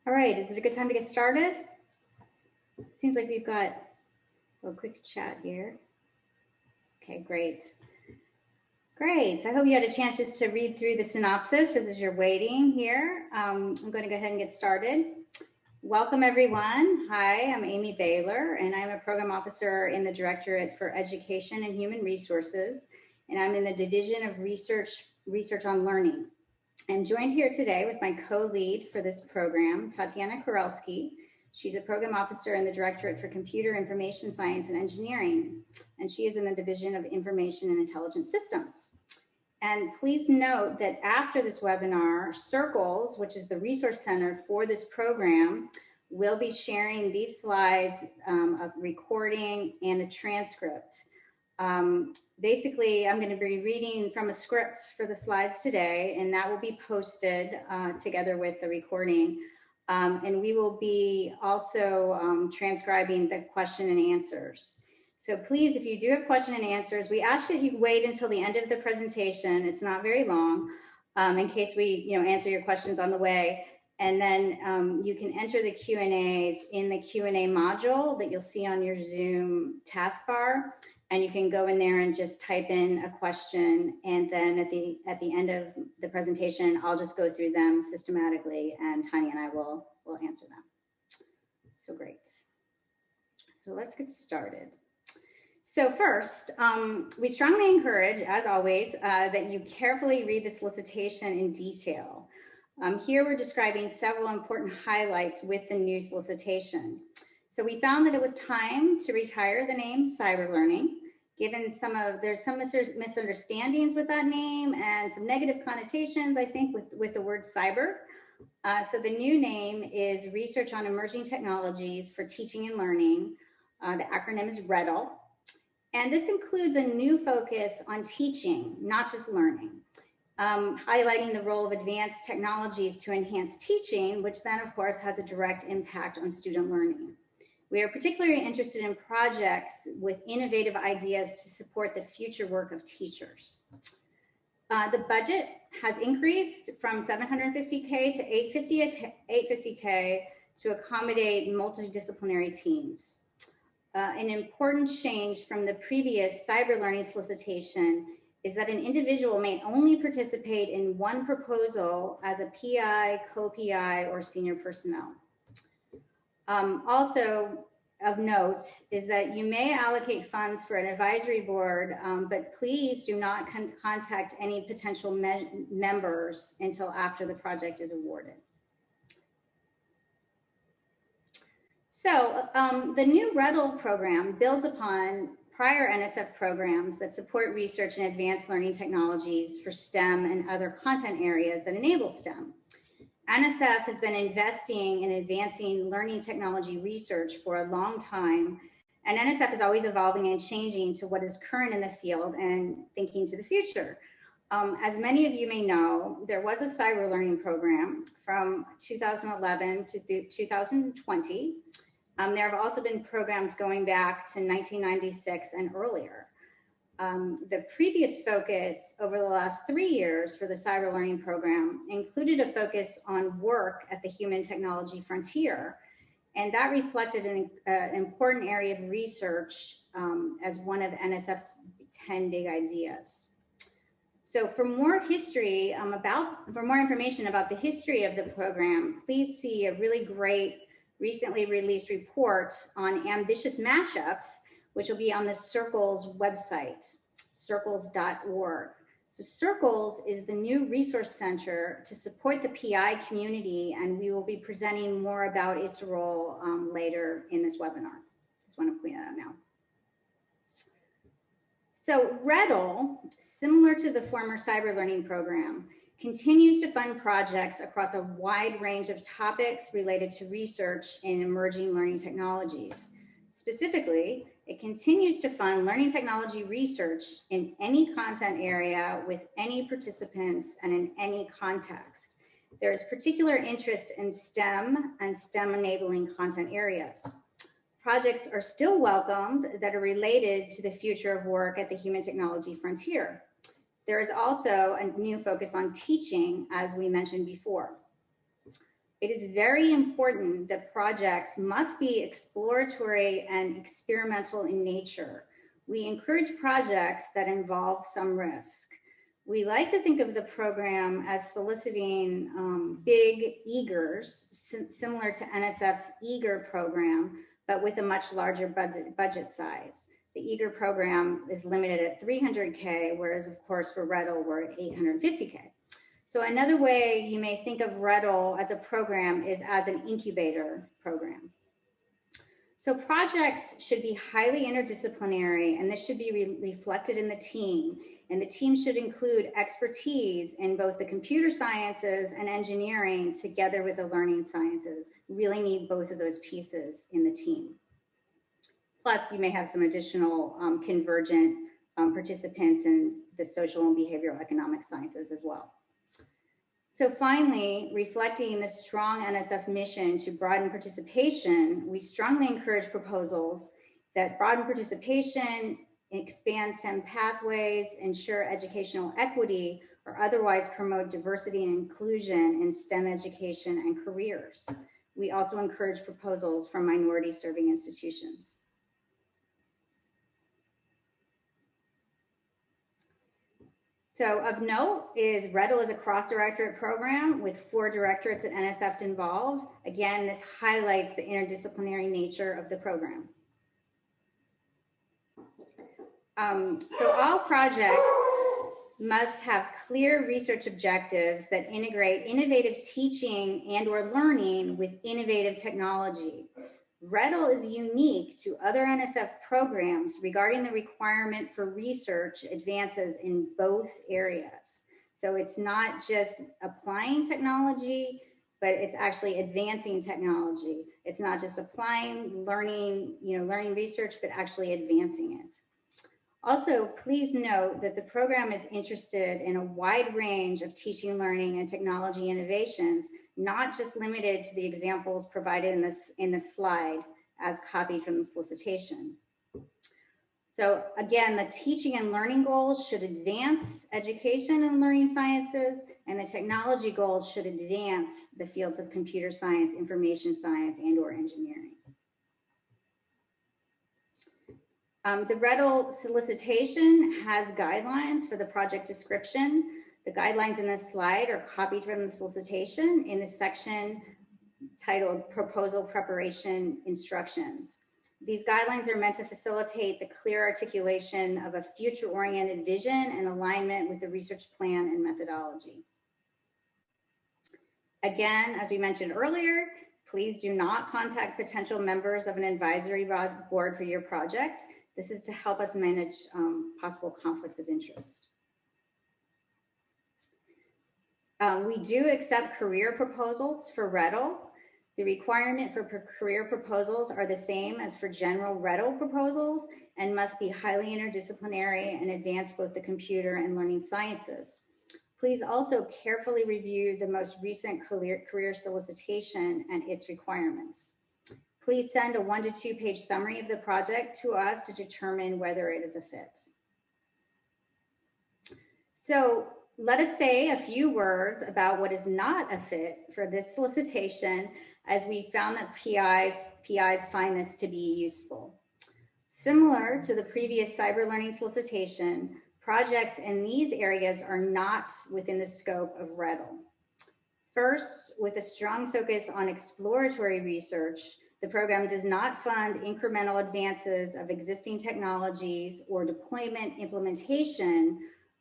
All right, is it a good time to get started? Seems like we've got a quick chat here. Okay, great. Great, I hope you had a chance just to read through the synopsis just as you're waiting here. I'm going to go ahead and get started. Welcome everyone. Hi, I'm Amy Baylor and I'm a program officer in the Directorate for Education and Human Resources, and I'm in the Division of Research on Learning. I'm joined here today with my co-lead for this program, Tatiana Korelski. She's a program officer in the Directorate for Computer Information Science and Engineering, and she is in the Division of Information and Intelligent Systems. And please note that after this webinar, Circles, which is the resource center for this program, will be sharing these slides, a recording and a transcript. Basically, I'm going to be reading from a script for the slides today, and that will be posted together with the recording. And we will be also transcribing the question and answers. So please, if you do have question and answers, we ask that you wait until the end of the presentation. It's not very long, in case we answer your questions on the way. And then you can enter the Q&As in the Q&A module that you'll see on your Zoom taskbar. And you can go in there and just type in a question, and then at the end of the presentation, I'll just go through them systematically, and Tanya and I will answer them. So great. So let's get started. So first, we strongly encourage, as always, that you carefully read the solicitation in detail. Here we're describing several important highlights with the new solicitation. So we found that it was time to retire the name Cyberlearning, given there's some misunderstandings with that name and some negative connotations, I think, with the word cyber. So the new name is Research on Emerging Technologies for Teaching and Learning. The acronym is RETTL. And this includes a new focus on teaching, not just learning, highlighting the role of advanced technologies to enhance teaching, which then, of course, has a direct impact on student learning. We are particularly interested in projects with innovative ideas to support the future work of teachers. The budget has increased from $750K to $850K to accommodate multidisciplinary teams. An important change from the previous Cyberlearning Solicitation is that an individual may only participate in one proposal as a PI, co-PI, or senior personnel. Also of note is that you may allocate funds for an advisory board, but please do not contact any potential members until after the project is awarded. So the new RETTL program builds upon prior NSF programs that support research in advanced learning technologies for STEM and other content areas that enable STEM. NSF has been investing in advancing learning technology research for a long time, and NSF is always evolving and changing to what is current in the field and thinking to the future. As many of you may know, there was a Cyberlearning program from 2011 to 2020. There have also been programs going back to 1996 and earlier. The previous focus over the last 3 years for the Cyberlearning program included a focus on work at the human technology frontier, and that reflected an important area of research as one of NSF's 10 big ideas. So for more history for more information about the history of the program, please see a really great recently released report on ambitious mashups, which will be on the Circles website, circles.org. So Circles is the new resource center to support the PI community, and we will be presenting more about its role later in this webinar. Just want to point that out now. So RETTL, similar to the former Cyberlearning program, continues to fund projects across a wide range of topics related to research in emerging learning technologies. Specifically, it continues to fund learning technology research in any content area with any participants and in any context. There is particular interest in STEM and STEM enabling content areas. Projects are still welcomed that are related to the future of work at the human technology frontier. There is also a new focus on teaching, as we mentioned before. It is very important that projects must be exploratory and experimental in nature. We encourage projects that involve some risk. We like to think of the program as soliciting big eagers, similar to NSF's eager program, but with a much larger budget size. The eager program is limited at 300K, whereas of course for RETTL we're at 850K. So another way you may think of RETTL as a program is as an incubator program. So projects should be highly interdisciplinary, and this should be reflected in the team. And the team should include expertise in both the computer sciences and engineering together with the learning sciences. Really need both of those pieces in the team. Plus, you may have some additional convergent participants in the social and behavioral economic sciences as well. So finally, reflecting the strong NSF mission to broaden participation, we strongly encourage proposals that broaden participation, expand STEM pathways, ensure educational equity, or otherwise promote diversity and inclusion in STEM education and careers. We also encourage proposals from minority serving institutions. So of note is RETTL is a cross-directorate program with 4 directorates at NSF involved. Again, this highlights the interdisciplinary nature of the program. So all projects must have clear research objectives that integrate innovative teaching and or learning with innovative technology. RETTL is unique to other NSF programs regarding the requirement for research advances in both areas. So it's not just applying technology, but it's actually advancing technology. It's not just applying, learning research, but actually advancing it. Also, please note that the program is interested in a wide range of teaching, learning, and technology innovations, not just limited to the examples provided in this slide as copied from the solicitation. So again, the teaching and learning goals should advance education and learning sciences, and the technology goals should advance the fields of computer science, information science, and or engineering. The RETTL solicitation has guidelines for the project description. The guidelines in this slide are copied from the solicitation in the section titled Proposal Preparation Instructions. These guidelines are meant to facilitate the clear articulation of a future-oriented vision and alignment with the research plan and methodology. Again, as we mentioned earlier, please do not contact potential members of an advisory board for your project. This is to help us manage possible conflicts of interest. We do accept career proposals for RETTL. The requirement for career proposals are the same as for general RETTL proposals and must be highly interdisciplinary and advance both the computer and learning sciences. Please also carefully review the most recent career solicitation and its requirements. Please send a 1 to 2 page summary of the project to us to determine whether it is a fit. So let us say a few words about what is not a fit for this solicitation, as we found that PIs find this to be useful. Similar to the previous Cyberlearning Solicitation, projects in these areas are not within the scope of RETTL. First, with a strong focus on exploratory research, the program does not fund incremental advances of existing technologies or deployment implementation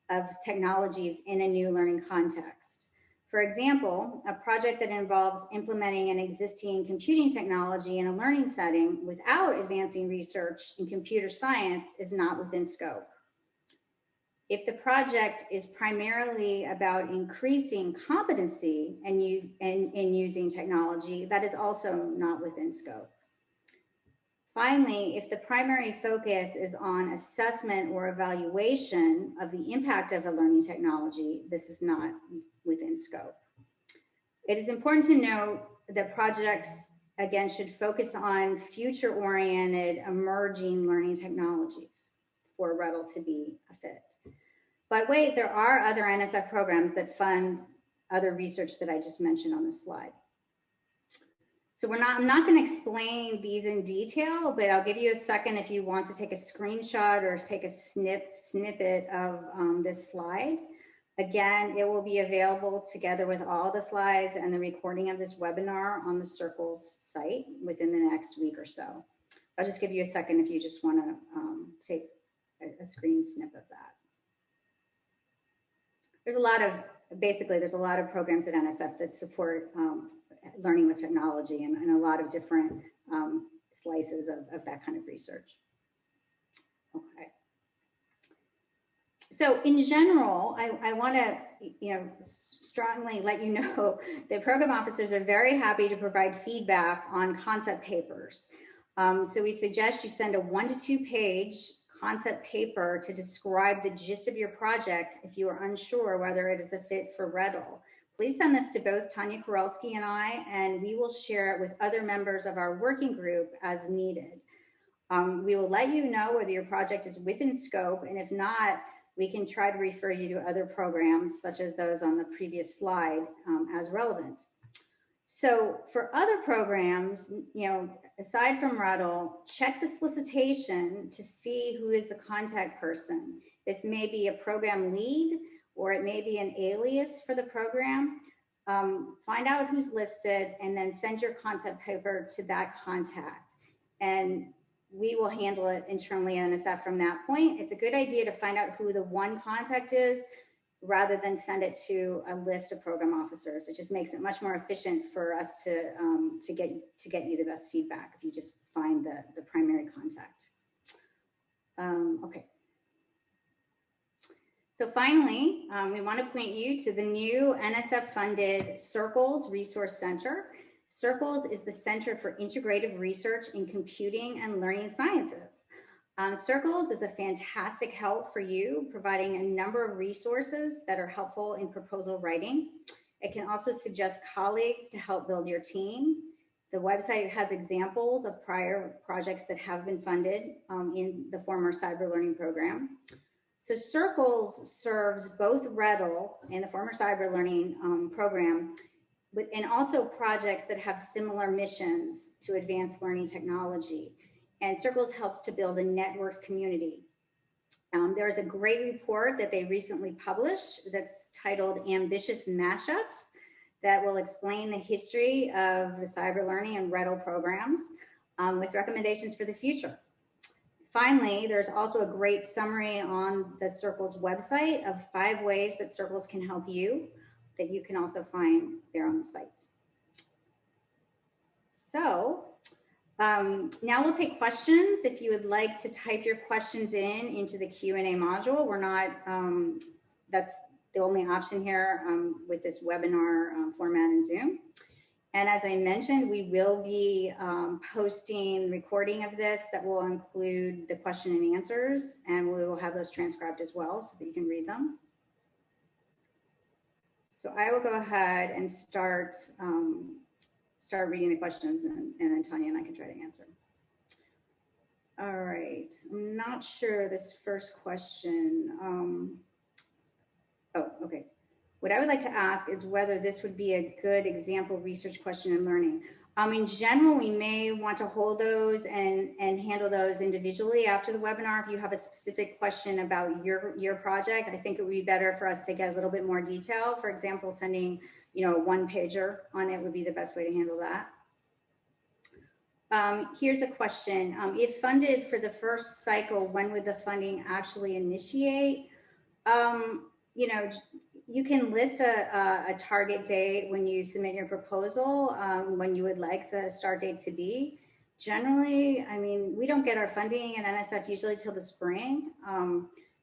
of technologies in a new learning context. For example, a project that involves implementing an existing computing technology in a learning setting without advancing research in computer science is not within scope. If the project is primarily about increasing competency in using technology, that is also not within scope. Finally, if the primary focus is on assessment or evaluation of the impact of a learning technology, this is not within scope. It is important to note that projects, again, should focus on future-oriented emerging learning technologies for RETTL to be a fit. But wait, there are other NSF programs that fund other research that I just mentioned on the slide. So I'm not going to explain these in detail, but I'll give you a second if you want to take a screenshot or take a snippet of this slide. Again, it will be available together with all the slides and the recording of this webinar on the Circles site within the next week or so. I'll just give you a second if you just want to take a screen snip of that. There's a lot of programs at NSF that support learning with technology and a lot of different slices of that kind of research. Okay. So in general, I want to, strongly let you know that program officers are very happy to provide feedback on concept papers. So we suggest you send a 1 to 2 page concept paper to describe the gist of your project if you are unsure whether it is a fit for RETTL. Please send this to both Tanya Korelski and I, and we will share it with other members of our working group as needed. We will let you know whether your project is within scope, and if not, we can try to refer you to other programs, such as those on the previous slide, as relevant. So for other programs, aside from RETTL, check the solicitation to see who is the contact person. This may be a program lead, or it may be an alias for the program. Find out who's listed and then send your concept paper to that contact. And we will handle it internally at NSF from that point. It's a good idea to find out who the one contact is rather than send it to a list of program officers. It just makes it much more efficient for us to get you the best feedback if you just find the primary contact. Okay. So finally, we want to point you to the new NSF-funded Circles Resource Center. Circles is the Center for Integrative Research in Computing and Learning Sciences. Circles is a fantastic help for you, providing a number of resources that are helpful in proposal writing. It can also suggest colleagues to help build your team. The website has examples of prior projects that have been funded in the former Cyberlearning program. So Circles serves both RETTL and the former Cyberlearning program, and also projects that have similar missions to advance learning technology. And Circles helps to build a network community. There's a great report that they recently published that's titled Ambitious Mashups that will explain the history of the Cyberlearning and RETTL programs with recommendations for the future. Finally, there's also a great summary on the Circles website of 5 ways that Circles can help you that you can also find there on the site. So now we'll take questions. If you would like to type your questions into the Q&A module, we're not, that's the only option here with this webinar format in Zoom. And as I mentioned, we will be posting recording of this that will include the question and answers, and we will have those transcribed as well so that you can read them. So I will go ahead and start reading the questions, and then Tanya and I can try to answer. All right, I'm not sure this first question. Oh, okay. What I would like to ask is whether this would be a good example research question in learning. In general, we may want to hold those and handle those individually after the webinar. If you have a specific question about your project, I think it would be better for us to get a little bit more detail. For example, sending a 1-pager on it would be the best way to handle that. Here's a question. If funded for the first cycle, when would the funding actually initiate? You can list a target date when you submit your proposal, when you would like the start date to be. Generally, I mean, we don't get our funding at NSF usually till the spring.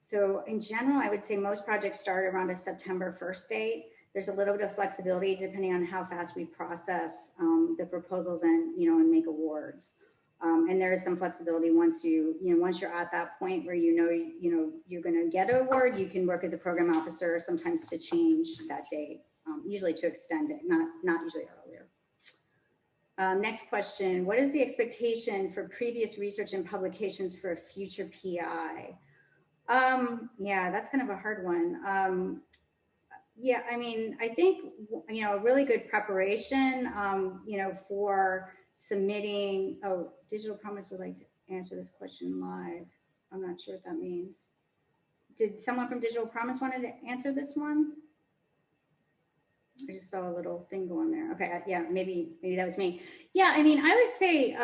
So in general, I would say most projects start around a September 1st date. There's a little bit of flexibility depending on how fast we process the proposals and make awards. And there is some flexibility once you're at that point where you're going to get an award, you can work with the program officer sometimes to change that date, usually to extend it, not usually earlier. Next question, what is the expectation for previous research and publications for a future PI? Yeah, that's kind of a hard one. Yeah, I mean, I think, a really good preparation, for submitting, oh, Digital Promise would like to answer this question live. I'm not sure what that means. Did someone from Digital Promise wanted to answer this one? I just saw a little thing going there. Okay, yeah, maybe that was me. Yeah, I mean, I would say,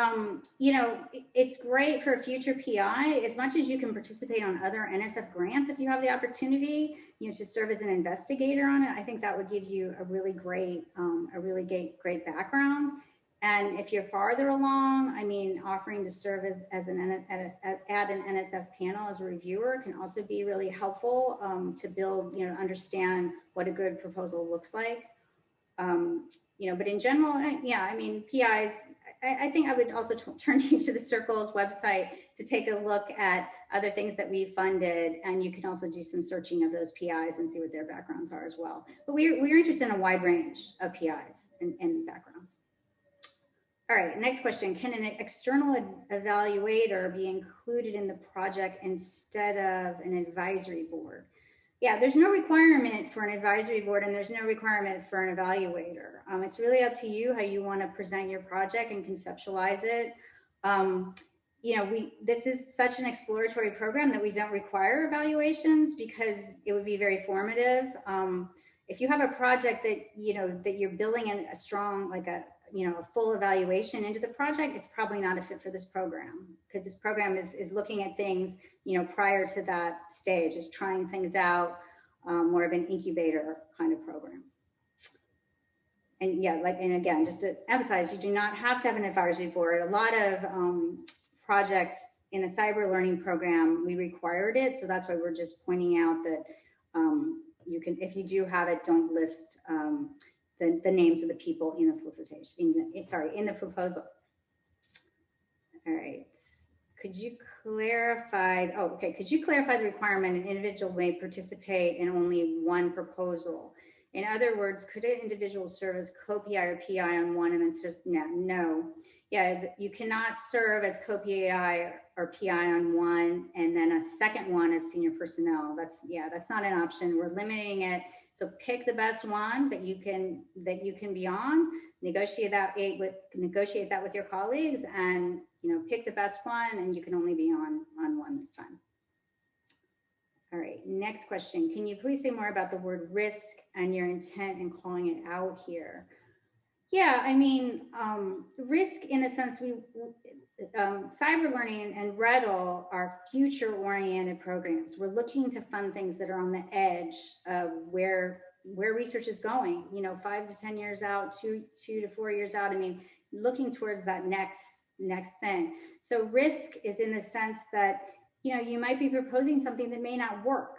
it's great for a future PI as much as you can participate on other NSF grants if you have the opportunity, to serve as an investigator on it. I think that would give you a really great background. And if you're farther along, I mean, offering to serve as an NSF panel as a reviewer can also be really helpful to build, understand what a good proposal looks like. But in general, yeah, I mean, PIs, I think I would also turn you to the Circle's website to take a look at other things that we funded, and you can also do some searching of those PIs and see what their backgrounds are as well. But we're interested in a wide range of PIs and backgrounds. All right, next question. Can an external evaluator be included in the project instead of an advisory board? Yeah, there's no requirement for an advisory board and there's no requirement for an evaluator. It's really up to you how you want to present your project and conceptualize it. This is such an exploratory program that we don't require evaluations because it would be very formative. If you have a project that, that you're building in a strong, like a full evaluation into the project, it's probably not a fit for this program because this program is looking at things, prior to that stage, is trying things out, more of an incubator kind of program. And yeah, and again, just to emphasize, you do not have to have an advisory board. A lot of projects in the cyber learning program, we required it. So that's why we're just pointing out that you can, if you do have it, don't list the names of the people in the solicitation, in the proposal. All right. Could you clarify the requirement an individual may participate in only one proposal? In other words, could an individual serve as co-PI or PI on one and then serve? No. Yeah, you cannot serve as co-PI or PI on one and then a second one as senior personnel. That's not an option. We're limiting it. So pick the best one that you can be on. Negotiate that with your colleagues, and pick the best one, and you can only be on one this time. All right, next question. Can you please say more about the word risk and your intent in calling it out here? Yeah, I mean, risk in the sense cyber learning and RETTL are future-oriented programs. We're looking to fund things that are on the edge of where research is going, 5 to 10 years out, 2 to 4 years out. I mean, looking towards that next thing. So risk is in the sense that, you might be proposing something that may not work.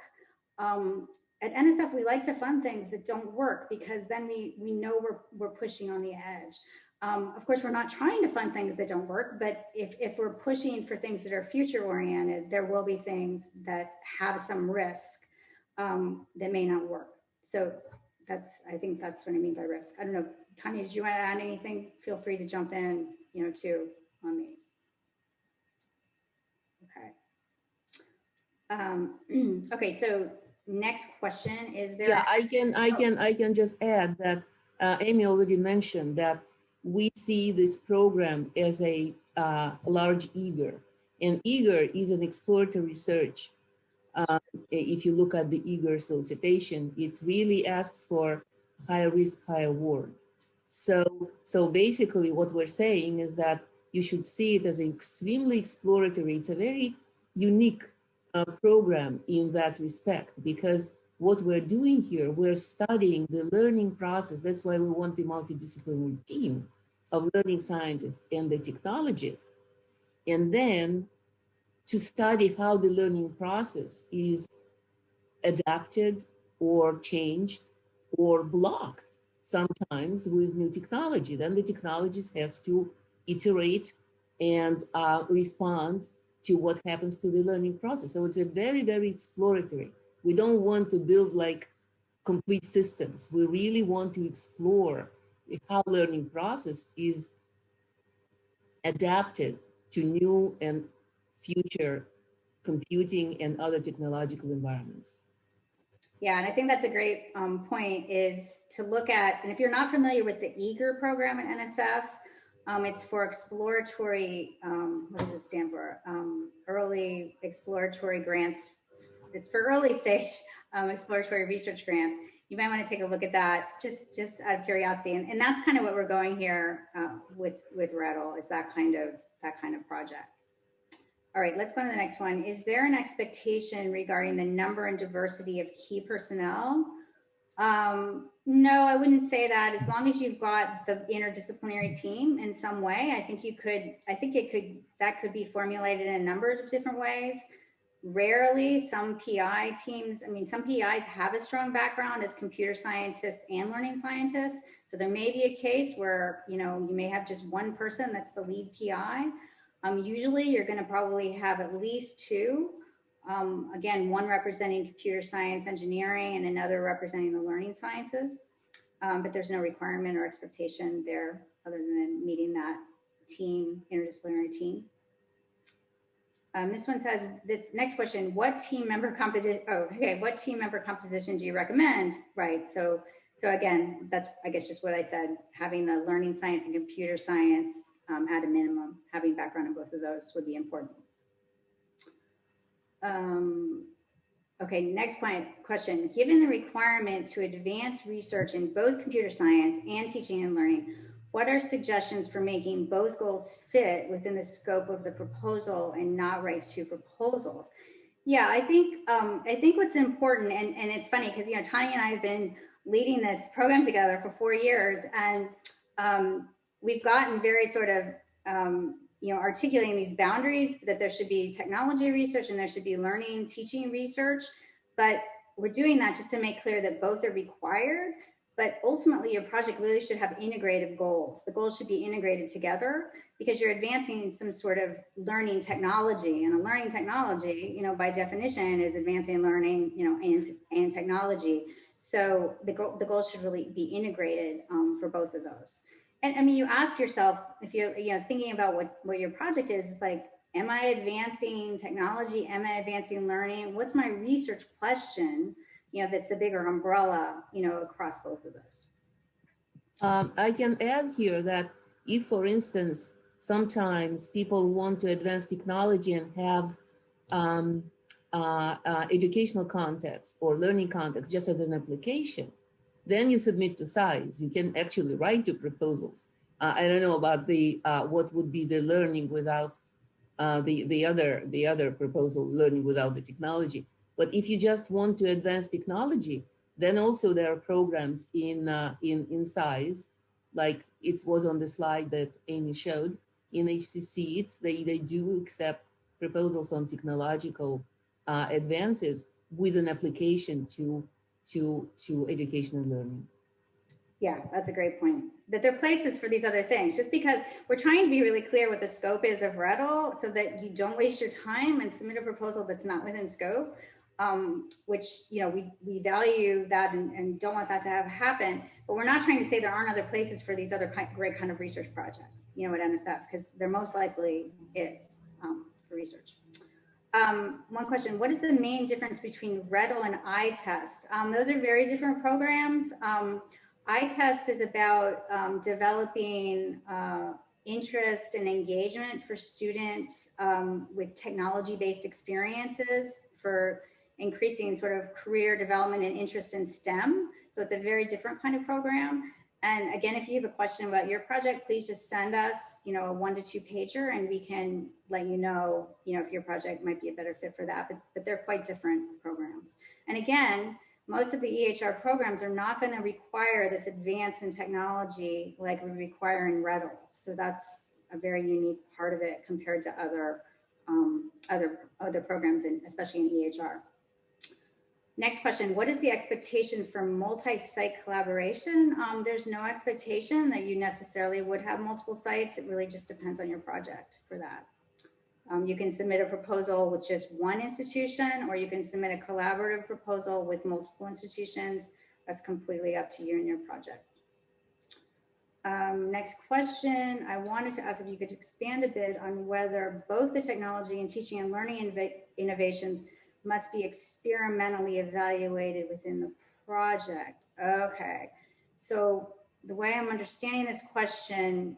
At NSF, we like to fund things that don't work because then we know we're pushing on the edge. Of course, we're not trying to fund things that don't work, but if we're pushing for things that are future oriented, there will be things that have some risk that may not work. So I think that's what I mean by risk. I don't know, Tanya, did you want to add anything? Feel free to jump in, too, on these. Okay. Okay, so next question is there. Yeah, I can just add that Amy already mentioned that we see this program as a large eager, and eager is an exploratory research. If you look at the eager solicitation, it really asks for high risk, high reward. So basically what we're saying is that you should see it as extremely exploratory. It's a very unique program in that respect, because what we're doing here, we're studying the learning process. That's why we want the multidisciplinary team of learning scientists and the technologists. And then to study how the learning process is adapted or changed or blocked sometimes with new technology. Then the technologist has to iterate and respond to what happens to the learning process. So it's a very, very exploratory. We don't want to build like complete systems. We really want to explore how learning process is adapted to new and future computing and other technological environments. Yeah, and I think that's a great point, is to look at, and if you're not familiar with the EAGER program at NSF, it's for exploratory, what does it stand for? Early exploratory grants. It's for early stage exploratory research grants. You might want to take a look at that, just out of curiosity. And that's kind of what we're going here with RETTL, is that kind of project. All right, let's go to the next one. Is there an expectation regarding the number and diversity of key personnel? No, I wouldn't say that. As long as you've got the interdisciplinary team in some way, I think that could be formulated in a number of different ways. Rarely, some PI teams, some PIs have a strong background as computer scientists and learning scientists. So there may be a case where, you may have just one person that's the lead PI. Usually you're going to probably have at least two, again, one representing computer science engineering and another representing the learning sciences, but there's no requirement or expectation there other than meeting that team, interdisciplinary team. This one says, this next question, what team member composition do you recommend? Right, so again, that's, I guess, just what I said, having the learning science and computer science at a minimum, having background in both of those would be important. Okay, next question. Given the requirement to advance research in both computer science and teaching and learning, what are suggestions for making both goals fit within the scope of the proposal and not write two proposals? Yeah, I think what's important, and it's funny because Tanya and I have been leading this program together for 4 years, and we've gotten very sort of articulating these boundaries, that there should be technology research and there should be learning, teaching research, but we're doing that just to make clear that both are required. But ultimately, your project really should have integrated goals. The goals should be integrated together because you're advancing some sort of learning technology, and a learning technology, by definition, is advancing learning, and technology. So the goals should really be integrated for both of those. And you ask yourself, if you're thinking about what your project is, it's like, am I advancing technology? Am I advancing learning? What's my research question? That's the bigger umbrella, across both of those. I can add here that if, for instance, sometimes people want to advance technology and have educational context or learning context just as an application, then you submit to SAIS. You can actually write two proposals. I don't know about the what would be the learning without the other proposal, learning without the technology. But if you just want to advance technology, then also there are programs in SAIS, like it was on the slide that Amy showed. In HCC, they do accept proposals on technological advances with an application to education and learning. Yeah, that's a great point. That there are places for these other things, just because we're trying to be really clear what the scope is of RETTL so that you don't waste your time and submit a proposal that's not within scope, which, we value that and don't want that to happen. But we're not trying to say there aren't other places for these other great kind of research projects, at NSF, because there most likely is for research. One question, what is the main difference between RETTL and iTest? Those are very different programs. iTest is about developing interest and engagement for students with technology-based experiences for increasing sort of career development and interest in STEM. So it's a very different kind of program. And again, if you have a question about your project, please just send us, a 1 to 2 pager, and we can let you know, if your project might be a better fit for that. But they're quite different programs. And again, most of the EHR programs are not going to require this advance in technology like we require in RETTL. So that's a very unique part of it compared to other programs, especially in EHR. Next question, what is the expectation for multi-site collaboration? There's no expectation that you necessarily would have multiple sites. It really just depends on your project for that. You can submit a proposal with just one institution, or you can submit a collaborative proposal with multiple institutions. That's completely up to you and your project. Next question, I wanted to ask if you could expand a bit on whether both the technology and teaching and learning innovations must be experimentally evaluated within the project. Okay, so the way I'm understanding this question,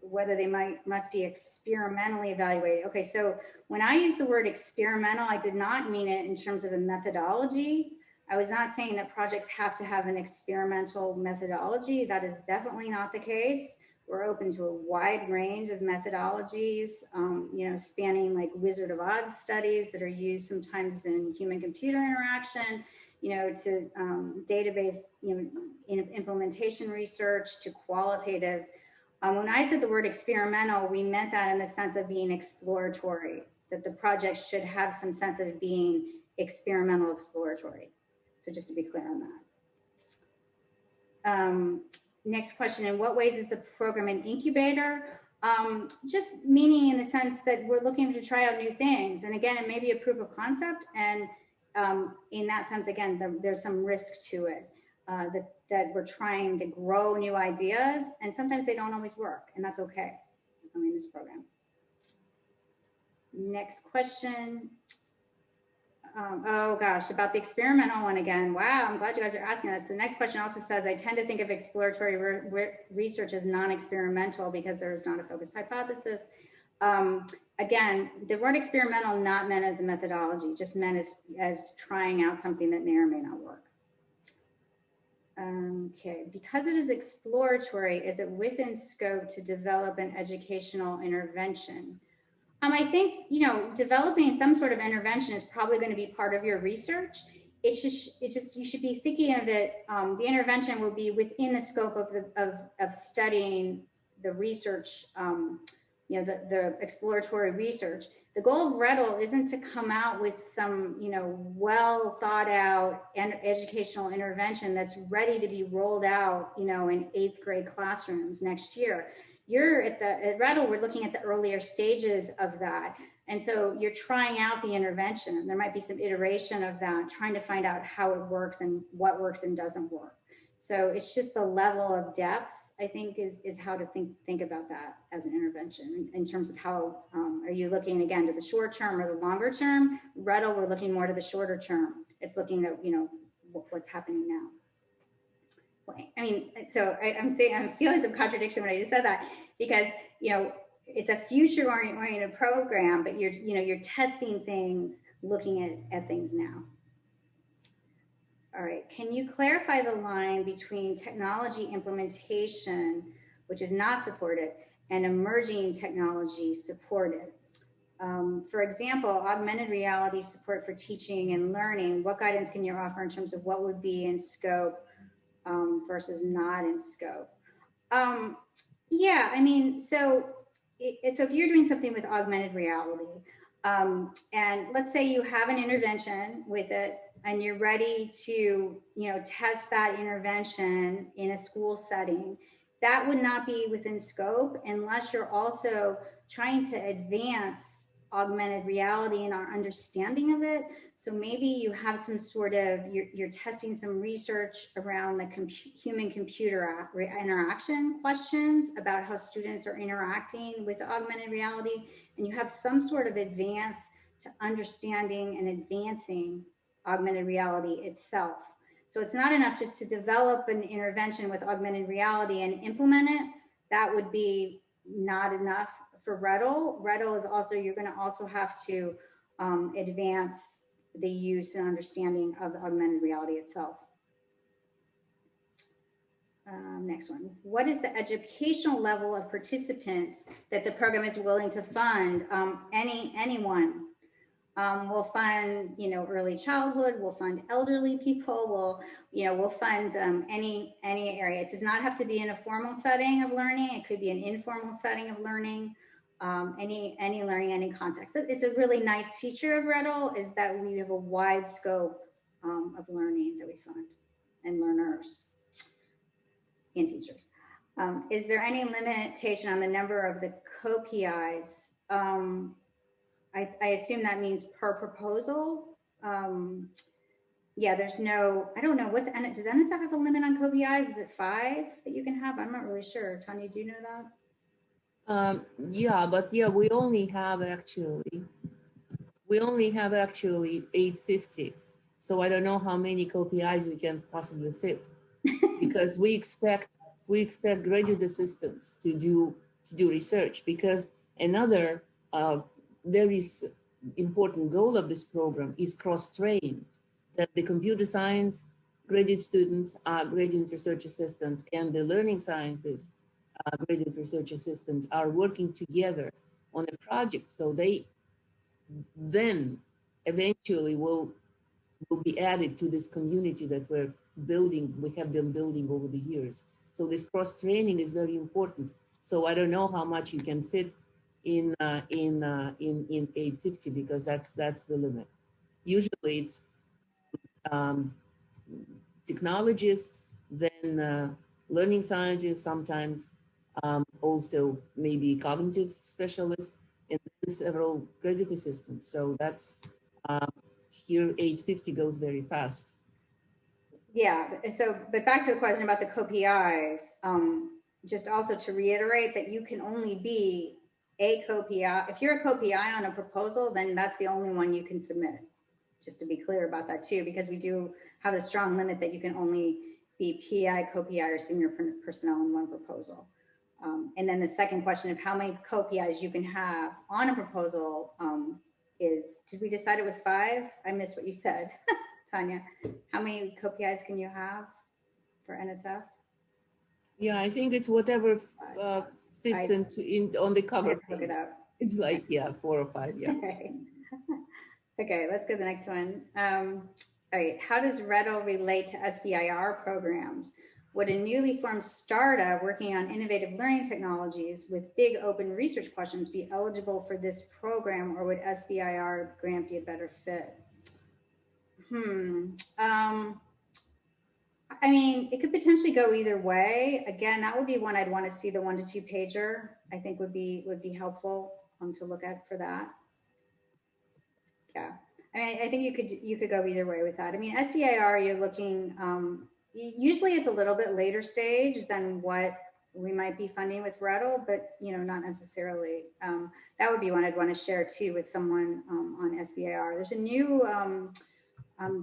whether they must be experimentally evaluated. Okay, so when I use the word experimental, I did not mean it in terms of a methodology. I was not saying that projects have to have an experimental methodology. That is definitely not the case. We're open to a wide range of methodologies, spanning like Wizard of Oz studies that are used sometimes in human-computer interaction, to database, implementation research, to qualitative. When I said the word experimental, we meant that in the sense of being exploratory, that the project should have some sense of being experimental exploratory. So just to be clear on that. Next question, in what ways is the program an incubator? Just meaning in the sense that we're looking to try out new things. And again, it may be a proof of concept. And in that sense, again, there's some risk to it, that we're trying to grow new ideas. And sometimes they don't always work. And that's okay in this program. Next question. Oh gosh, about the experimental one again. Wow, I'm glad you guys are asking this. The next question also says, I tend to think of exploratory research as non-experimental because there is not a focused hypothesis. Again, the word experimental not meant as a methodology, just meant as trying out something that may or may not work. Okay, because it is exploratory, is it within scope to develop an educational intervention? I think, developing some sort of intervention is probably going to be part of your research. It's just you should be thinking of it. The intervention will be within the scope of studying the research, the exploratory research. The goal of RETTL isn't to come out with some, well thought out educational intervention that's ready to be rolled out, in 8th grade classrooms next year. At RETTL, we're looking at the earlier stages of that. And so you're trying out the intervention. There might be some iteration of that, trying to find out how it works and what works and doesn't work. So it's just the level of depth, I think, is how to think about that as an intervention in terms of how, are you looking again to the short term or the longer term? RETTL, we're looking more to the shorter term. It's looking at, what's happening now. So I'm feeling some contradiction when I just said that, because it's a future-oriented program, but you're testing things, looking at things now. All right, can you clarify the line between technology implementation, which is not supported, and emerging technology supported? For example, augmented reality support for teaching and learning. What guidance can you offer in terms of what would be in scope versus not in scope? So if you're doing something with augmented reality, and let's say you have an intervention with it, and you're ready to, test that intervention in a school setting, that would not be within scope unless you're also trying to advance augmented reality and our understanding of it. So maybe you have some sort of, you're testing some research around the human-computer interaction questions about how students are interacting with augmented reality, and you have some sort of advance to understanding and advancing augmented reality itself. So it's not enough just to develop an intervention with augmented reality and implement it. That would be not enough for RETTL. RETTL is also, you're going to also have to advance the use and understanding of the augmented reality itself. Next one. What is the educational level of participants that the program is willing to fund? Anyone. We'll fund, early childhood. We'll fund elderly people. We'll fund any area. It does not have to be in a formal setting of learning. It could be an informal setting of learning. Any learning, any context. It's a really nice feature of RETTL is that we have a wide scope of learning that we fund, and learners and teachers. Is there any limitation on the number of the co-PIs? I assume that means per proposal. Yeah, there's no, I don't know, does NSF have a limit on co-PIs? Is it 5 that you can have? I'm not really sure. Tanya, do you know that? Yeah, but yeah, we only have actually, We only have actually 850. So I don't know how many KPIs we can possibly fit, because we expect graduate assistants to do research, because another very important goal of this program is cross-train, that the computer science graduate students are graduate research assistant, and the learning sciences graduate research assistant are working together on a project, so they then eventually will be added to this community that we have been building over the years. So this cross training is very important. So I don't know how much you can fit in 850, because that's the limit. Usually it's technologists, then learning scientists, sometimes also maybe cognitive specialists, and then several graduate assistants. So that's here 850 goes very fast. Yeah, so, but back to the question about the co-PIs, just also to reiterate that you can only be a co-PI. If you're a co-PI on a proposal, then that's the only one you can submit. Just to be clear about that too, because we do have a strong limit that you can only be PI, co-PI, or senior personnel in one proposal. And then the second question of how many co-PIs you can have on a proposal is, did we decide it was 5? I missed what you said. Tanya, how many co-PIs can you have for NSF? Yeah, I think it's whatever fits on the cover page. Look it up. It's like, yeah, 4 or 5, yeah. Okay. Okay, let's go to the next one. All right, how does RETTL relate to SBIR programs? Would a newly formed startup working on innovative learning technologies with big open research questions be eligible for this program, or would SBIR grant be a better fit? I mean, it could potentially go either way. Again, that would be one I'd want to see, the 1 to 2 pager. I think would be helpful to look at for that. Yeah, I mean, I think you could go either way with that. I mean, SBIR, you're looking, usually it's a little bit later stage than what we might be funding with RETTL, but not necessarily. That would be one I'd want to share too with someone on SBIR. There's a new, I'm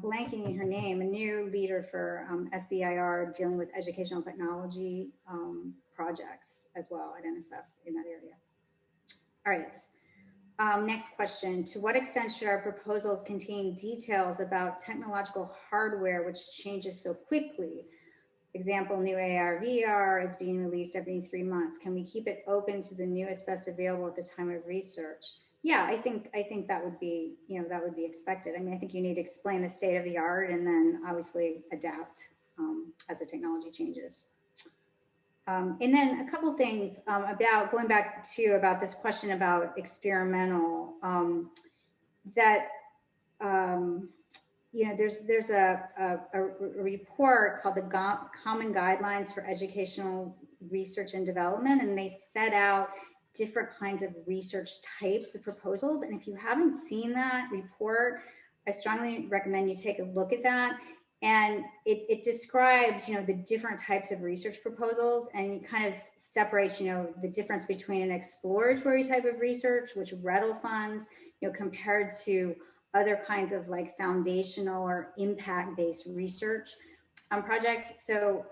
blanking her name, a new leader for SBIR dealing with educational technology projects as well at NSF in that area. All right. Next question. To what extent should our proposals contain details about technological hardware which changes so quickly? Example, new AR, VR is being released every 3 months. Can we keep it open to the newest, best available at the time of research? Yeah, I think that would be, that would be expected. I mean, I think you need to explain the state of the art and then obviously adapt as the technology changes. And then a couple things about going back to about this question about experimental, that there's a report called the Common Guidelines for Educational Research and Development, and they set out different kinds of research types of proposals. And if you haven't seen that report, I strongly recommend you take a look at that. And it describes, the different types of research proposals, and it kind of separates, the difference between an exploratory type of research, which RETTL funds, compared to other kinds of like foundational or impact-based research projects. So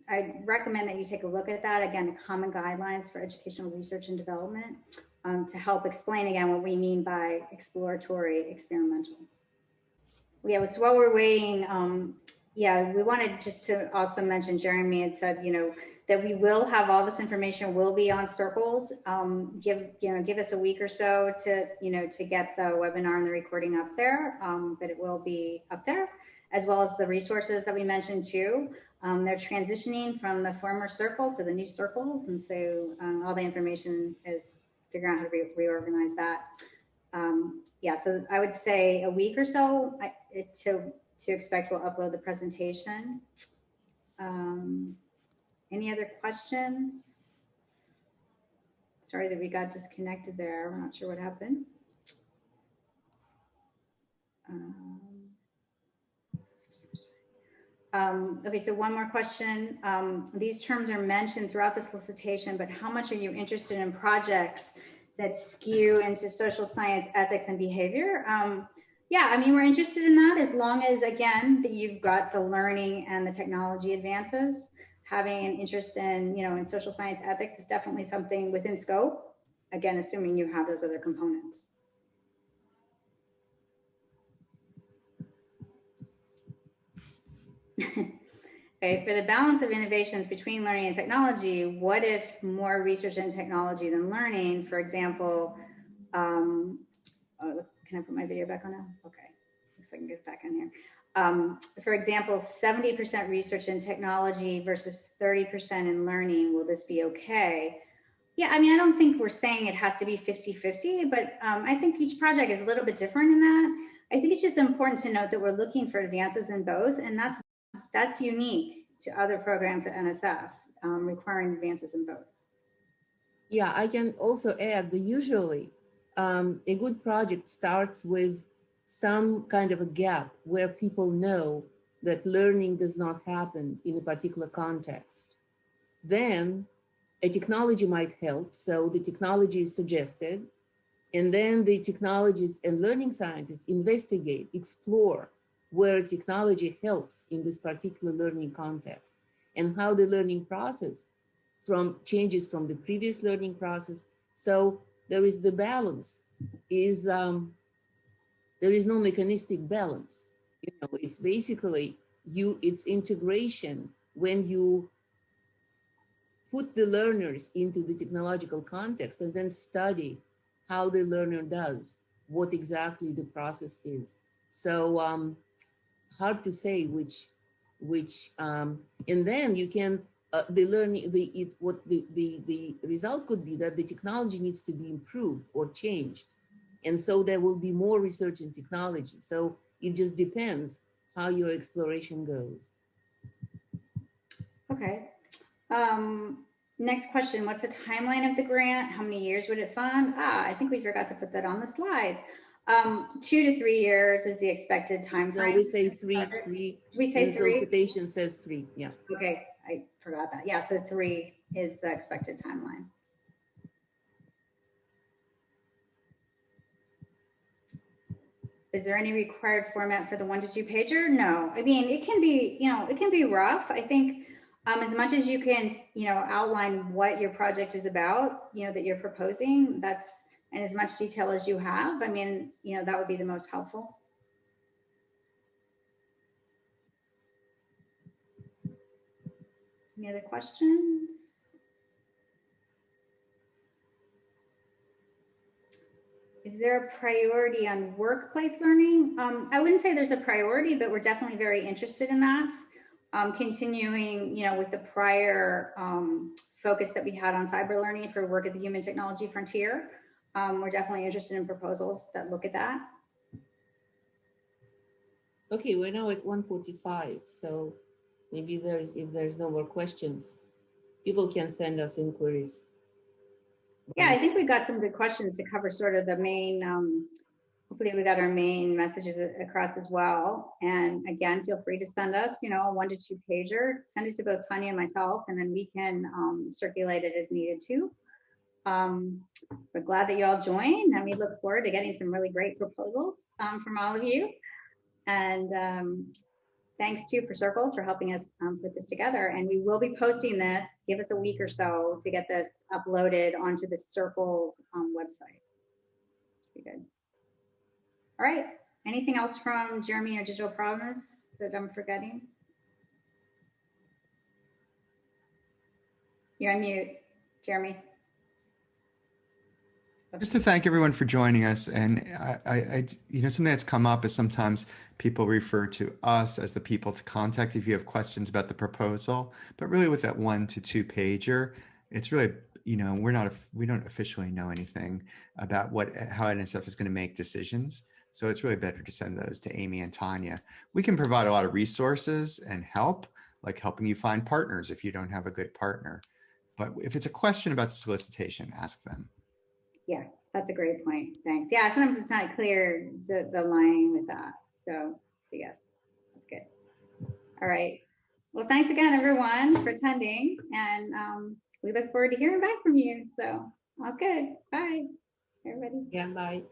I recommend that you take a look at that. Again, the Common Guidelines for Educational Research and Development to help explain again what we mean by exploratory experimental. Yeah, so while we're waiting, we wanted just to also mention, Jeremy had said, that we will have all this information will be on Circles. Give us a week or so to, to get the webinar and the recording up there, but it will be up there, as well as the resources that we mentioned too. They're transitioning from the former Circle to the new Circles, and so all the information is figuring out how to reorganize that. So I would say a week or so to expect we'll upload the presentation. Any other questions? Sorry that we got disconnected there. We're not sure what happened. Okay, so one more question. These terms are mentioned throughout the solicitation, but how much are you interested in projects that skew into social science, ethics, and behavior. Yeah, I mean, we're interested in that as long as, again, that you've got the learning and the technology advances. Having an interest in, you know, in social science ethics is definitely something within scope. Again, assuming you have those other components. Okay, for the balance of innovations between learning and technology, what if more research in technology than learning? For example, can I put my video back on now? Okay, looks like I can get back on here. For example, 70% research in technology versus 30% in learning. Will this be okay? Yeah, I mean, I don't think we're saying it has to be 50-50, but I think each project is a little bit different in that. I think it's just important to note that we're looking for advances in both, and that's unique to other programs at NSF, requiring advances in both. Yeah, I can also add that usually a good project starts with some kind of a gap where people know that learning does not happen in a particular context. Then a technology might help, so the technology is suggested, and then the technologists and learning scientists investigate, explore where technology helps in this particular learning context and how the learning process changes from the previous learning process. So there is the balance, there is no mechanistic balance. You know, it's basically it's integration when you put the learners into the technological context and then study how the learner does, what exactly the process is. So hard to say which and then you can the learning the result could be that the technology needs to be improved or changed, and so there will be more research in technology. So it just depends how your exploration goes. Okay. Next question, what's the timeline of the grant? How many years would it fund? I think we forgot to put that on the slide. 2 to 3 years is the expected time frame. No, we say three. We say 3? Solicitation says 3, yeah. Okay, I forgot that. Yeah, so 3 is the expected timeline. Is there any required format for the 1 to 2 pager? No. I mean, it can be, you know, it can be rough. I think as much as you can, you know, outline what your project is about, you know, that you're proposing, and as much detail as you have, I mean, you know, that would be the most helpful. Any other questions? Is there a priority on workplace learning? I wouldn't say there's a priority, but we're definitely very interested in that. Continuing, you know, with the prior focus that we had on cyber learning for work at the human technology frontier. We're definitely interested in proposals that look at that. Okay, we're now at 1:45, so maybe if there's no more questions, people can send us inquiries. Yeah, I think we got some good questions to cover sort of the main, hopefully we got our main messages across as well. And again, feel free to send us, you know, a 1 to 2 pager, send it to both Tanya and myself, and then we can circulate it as needed too. We're glad that you all joined, and we look forward to getting some really great proposals from all of you. And thanks to For Circles for helping us put this together. And we will be posting this. Give us a week or so to get this uploaded onto the Circles website. Be good. All right. Anything else from Jeremy or Digital Promise that I'm forgetting? You're on mute, Jeremy. Just to thank everyone for joining us. And you know, something that's come up is sometimes people refer to us as the people to contact if you have questions about the proposal. But really with that 1 to 2 pager, it's really, you know, we don't officially know anything about how NSF is going to make decisions. So it's really better to send those to Amy and Tanya. We can provide a lot of resources and help, like helping you find partners if you don't have a good partner. But if it's a question about solicitation, ask them. Yeah, that's a great point. Thanks. Yeah, sometimes it's not clear the line with that. So yes, that's good. All right. Well, thanks again, everyone, for attending. And we look forward to hearing back from you. So that's good. Bye. everybody. Yeah, bye.